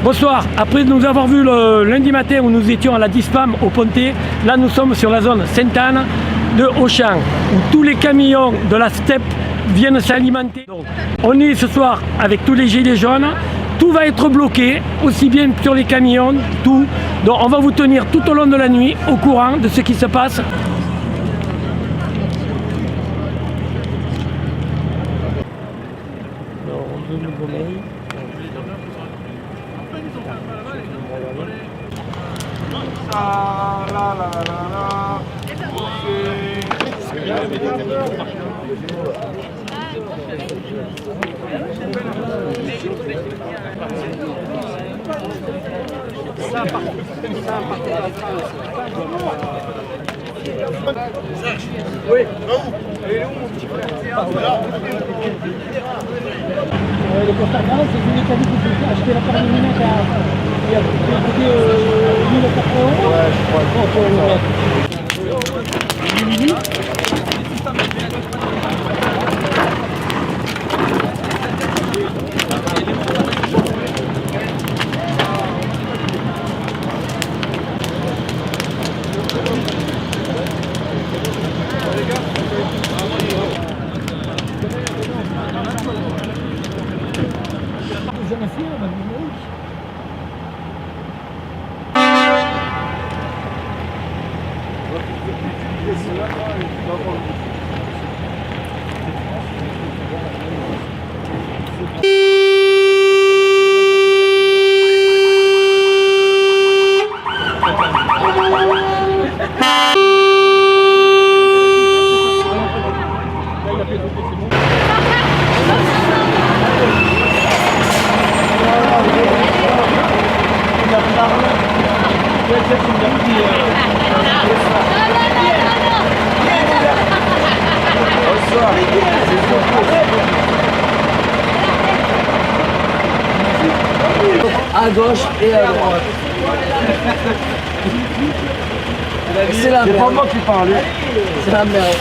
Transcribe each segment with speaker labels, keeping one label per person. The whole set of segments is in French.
Speaker 1: Bonsoir, après nous avoir vu le lundi matin où nous étions à la Dispam au Pontet, là nous sommes sur la zone Sainte-Anne de Auchan, où tous les camions de la steppe viennent s'alimenter. On est ce soir avec tous les gilets jaunes, tout va être bloqué, aussi bien sur les camions, tout. Donc on va vous tenir tout au long de la nuit au courant de ce qui se passe.
Speaker 2: Oui. Elle est où mon petit frère?
Speaker 1: Le constat grave, c'est que vous avez dit que vous achetez la paire de lunettes à 1400 €.
Speaker 2: Ouais, je crois.
Speaker 3: À gauche et à droite. C'est la merde.
Speaker 2: C'est pas moi qui parle.
Speaker 3: C'est la merde.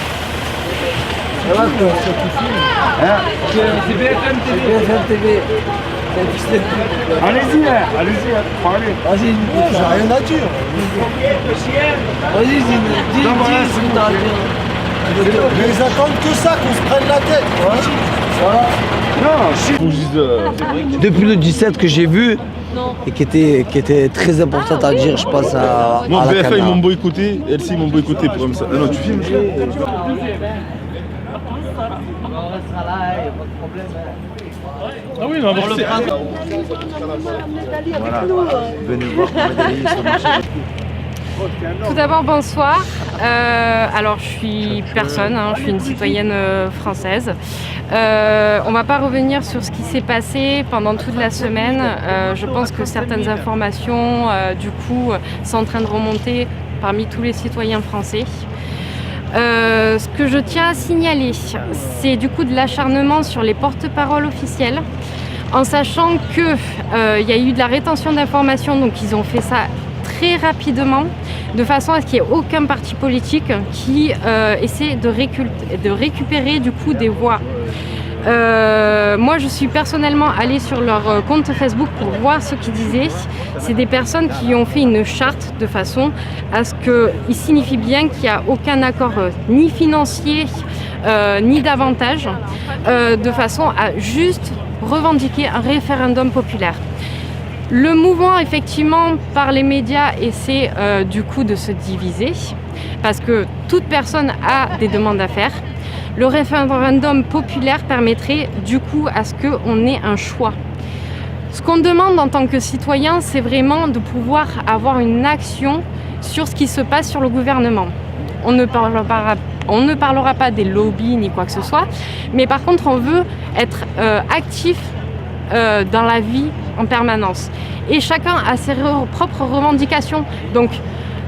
Speaker 3: Ça va quoi?
Speaker 2: C'est BFM TV.
Speaker 3: BFM TV.
Speaker 2: Allez-y, parlez.
Speaker 3: Vas-y, j'ai rien à dire. Vas-y, dis ce que t'as à dire.
Speaker 4: Mais ils attendent que ça, qu'on se prenne la tête.
Speaker 3: Voilà.
Speaker 2: Non,
Speaker 3: Depuis le 17 que j'ai vu, et qui était très importante à dire, je pense à
Speaker 5: Moi,
Speaker 3: la
Speaker 5: BFA, ils
Speaker 3: caméra.
Speaker 5: m'ont boycotté, LC, ils m'ont boycotté pour comme ça. Ah non, tu filmes?
Speaker 3: On restera là, il n'y a pas de problème.
Speaker 5: Ah oui, non, mais
Speaker 2: voilà. Venez voir Madeleine sur le marché.
Speaker 6: Tout d'abord, bonsoir. Alors, je suis personne, je suis une citoyenne française. On ne va pas revenir sur ce qui s'est passé pendant toute la semaine. Je pense que certaines informations, du coup, sont en train de remonter parmi tous les citoyens français. Ce que je tiens à signaler, c'est du coup de l'acharnement sur les porte-paroles officiels, en sachant qu'il y a eu de la rétention d'informations, donc ils ont fait ça très rapidement, de façon à ce qu'il n'y ait aucun parti politique qui essaie de récupérer du coup des voix. Moi je suis personnellement allée sur leur compte Facebook pour voir ce qu'ils disaient. C'est des personnes qui ont fait une charte de façon à ce qu'il signifie bien qu'il n'y a aucun accord ni financier ni d'avantage, de façon à juste revendiquer un référendum populaire. Le mouvement, effectivement, par les médias, essaie du coup de se diviser parce que toute personne a des demandes à faire. Le référendum populaire permettrait du coup à ce qu'on ait un choix. Ce qu'on demande en tant que citoyen, c'est vraiment de pouvoir avoir une action sur ce qui se passe sur le gouvernement. On ne parlera pas des lobbies ni quoi que ce soit, mais par contre on veut être actif dans la vie en permanence. Et chacun a ses propres revendications. Donc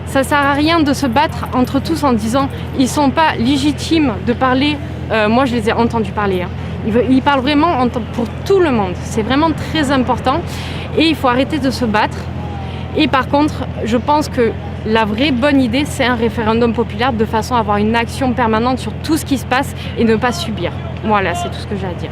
Speaker 6: ça ne sert à rien de se battre entre tous en disant ils ne sont pas légitimes de parler. Moi je les ai entendus parler. Ils parlent vraiment pour tout le monde. C'est vraiment très important. Et il faut arrêter de se battre. Et par contre, je pense que la vraie bonne idée, c'est un référendum populaire de façon à avoir une action permanente sur tout ce qui se passe et ne pas subir. Voilà, c'est tout ce que j'ai à dire.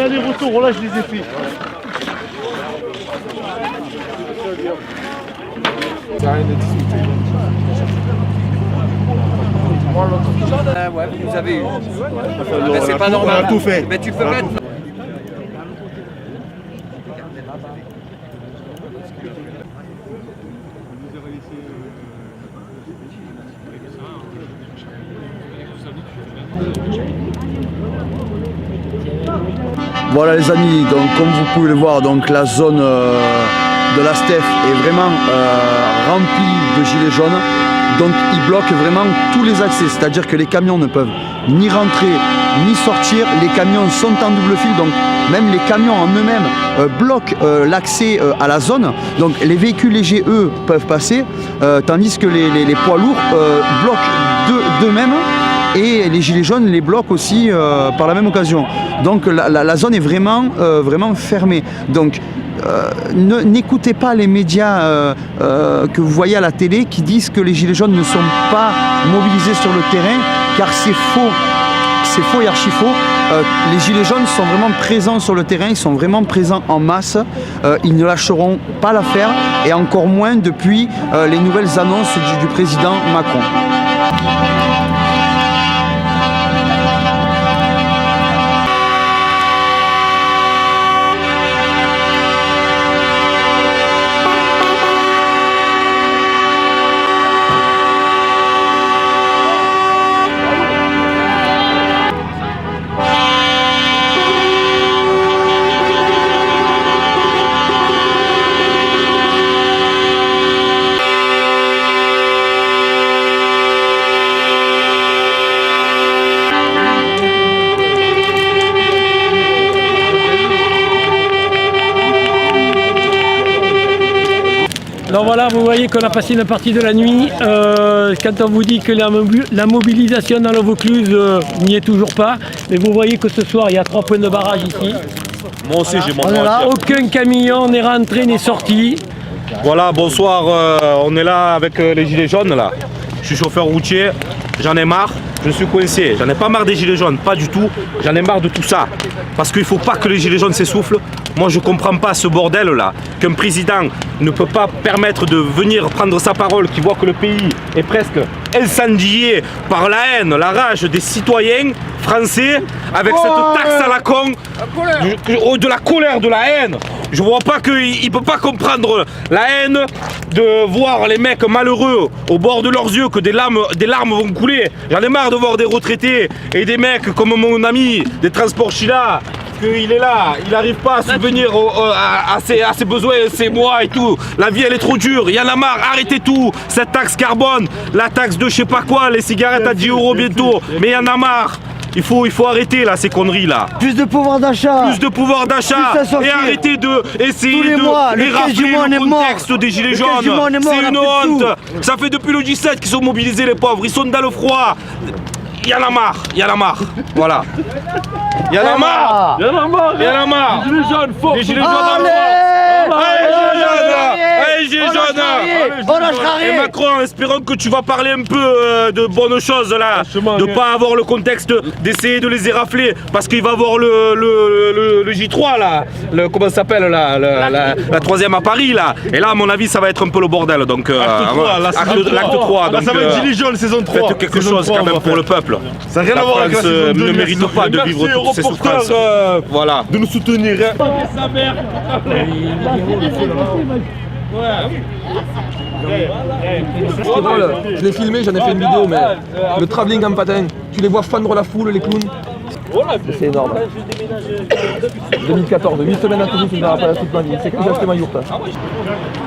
Speaker 2: Allez-retour, là je les ai fait.
Speaker 3: Ça rien de discuter.
Speaker 7: Ouais, vous avez eu. Mais c'est pas normal.
Speaker 2: On a tout fait.
Speaker 7: Mais tu peux mettre.
Speaker 8: Voilà les amis, donc comme vous pouvez le voir, donc la zone de la STEF est vraiment remplie de gilets jaunes. Donc ils bloquent vraiment tous les accès, c'est-à-dire que les camions ne peuvent ni rentrer ni sortir. Les camions sont en double fil, donc même les camions en eux-mêmes bloquent l'accès à la zone. Donc les véhicules légers, eux, peuvent passer, tandis que les poids lourds bloquent d'eux-mêmes. Et les gilets jaunes les bloquent aussi par la même occasion. Donc la zone est vraiment, vraiment fermée. Donc n'écoutez pas les médias que vous voyez à la télé qui disent que les gilets jaunes ne sont pas mobilisés sur le terrain, car c'est faux. C'est faux et archi faux. Les gilets jaunes sont vraiment présents sur le terrain, ils sont vraiment présents en masse. Ils ne lâcheront pas l'affaire, et encore moins depuis les nouvelles annonces du président Macron.
Speaker 1: Donc voilà, vous voyez qu'on a passé une partie de la nuit. Quand on vous dit que la mobilisation dans le Vaucluse n'y est toujours pas, mais vous voyez que ce soir il y a 3 points de barrage ici.
Speaker 5: Moi aussi j'ai mon droit.
Speaker 1: Aucun camion n'est rentré n'est sorti.
Speaker 5: Voilà, bonsoir, on est là avec les gilets jaunes là. Je suis chauffeur routier, j'en ai marre, je suis coincé. J'en ai pas marre des gilets jaunes, pas du tout. J'en ai marre de tout ça. Parce qu'il faut pas que les gilets jaunes s'essoufflent. Moi je comprends pas ce bordel là, qu'un président ne peut pas permettre de venir prendre sa parole, qui voit que le pays est presque incendié par la haine, la rage des citoyens français, avec cette taxe à la con, de la colère, de la haine. Je vois pas qu'il ne peut pas comprendre la haine de voir les mecs malheureux au bord de leurs yeux, que des larmes vont couler. J'en ai marre de voir des retraités et des mecs comme mon ami des transports Chila, qu'il est là, il n'arrive pas à subvenir à ses besoins, ses mois et tout. La vie elle est trop dure, il y en a marre, arrêtez tout. Cette taxe carbone, la taxe de je sais pas quoi, les cigarettes à 10 € bientôt, mais il y en a marre. Il faut arrêter là ces conneries là.
Speaker 3: Plus de pouvoir d'achat.
Speaker 5: Plus de pouvoir d'achat. Et arrêter de essayer de érafler le contexte des gilets jaunes. C'est une honte. Ça fait depuis le 17 qu'ils sont mobilisés les pauvres. Ils sont dans le froid. Il y en a marre, il y en a marre. Voilà. Il y en a marre. Il y en a marre. Il y en a marre. Les gilets jaunes forts. Les gilets jaunes dans le froid. Allez, gilets jaunes.
Speaker 3: On a charrié.
Speaker 5: Et Macron, espérons que tu vas parler un peu de bonnes choses là. De pas avoir le contexte d'essayer de les érafler. Parce qu'il va avoir le J3 là. Comment ça s'appelle là, la 3e à Paris là. Et là à mon avis ça va être un peu le bordel. Donc l'acte 3.
Speaker 2: Ça va être gilets jaunes saison 3.
Speaker 5: Faites quelque chose quand même pour le peuple.
Speaker 2: Ça n'a rien à voir avec la saison 2.
Speaker 5: Ne mérite pas de vivre toutes ces souffrances. Voilà.
Speaker 2: De nous soutenir.
Speaker 9: Ce qui est drôle, je l'ai filmé, j'en ai fait une vidéo, mais le travelling en patin, tu les vois fendre la foule, les clowns. C'est énorme. 2014, 8 semaines à Toulouse, tu ne verras pas la toute ma vie. C'est comme j'ai acheté ma yourte.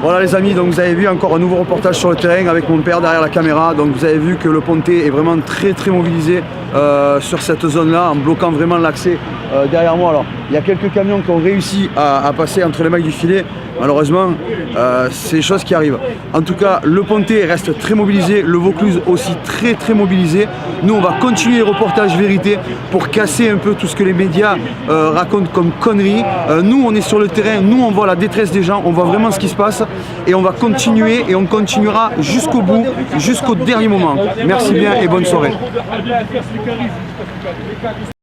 Speaker 8: Voilà les amis, donc vous avez vu encore un nouveau reportage sur le terrain avec mon père derrière la caméra. Donc vous avez vu que le Pontet est vraiment très mobilisé sur cette zone là, en bloquant vraiment l'accès derrière moi. Alors il y a quelques camions qui ont réussi à passer entre les mailles du filet, Malheureusement, c'est des choses qui arrivent. En tout cas, le Pontet reste très mobilisé, le Vaucluse aussi très mobilisé. Nous, on va continuer les reportages vérité pour casser un peu tout ce que les médias racontent comme conneries. Nous, on est sur le terrain, nous, on voit la détresse des gens, on voit vraiment ce qui se passe et on va continuer et on continuera jusqu'au bout, jusqu'au dernier moment. Merci bien et bonne soirée.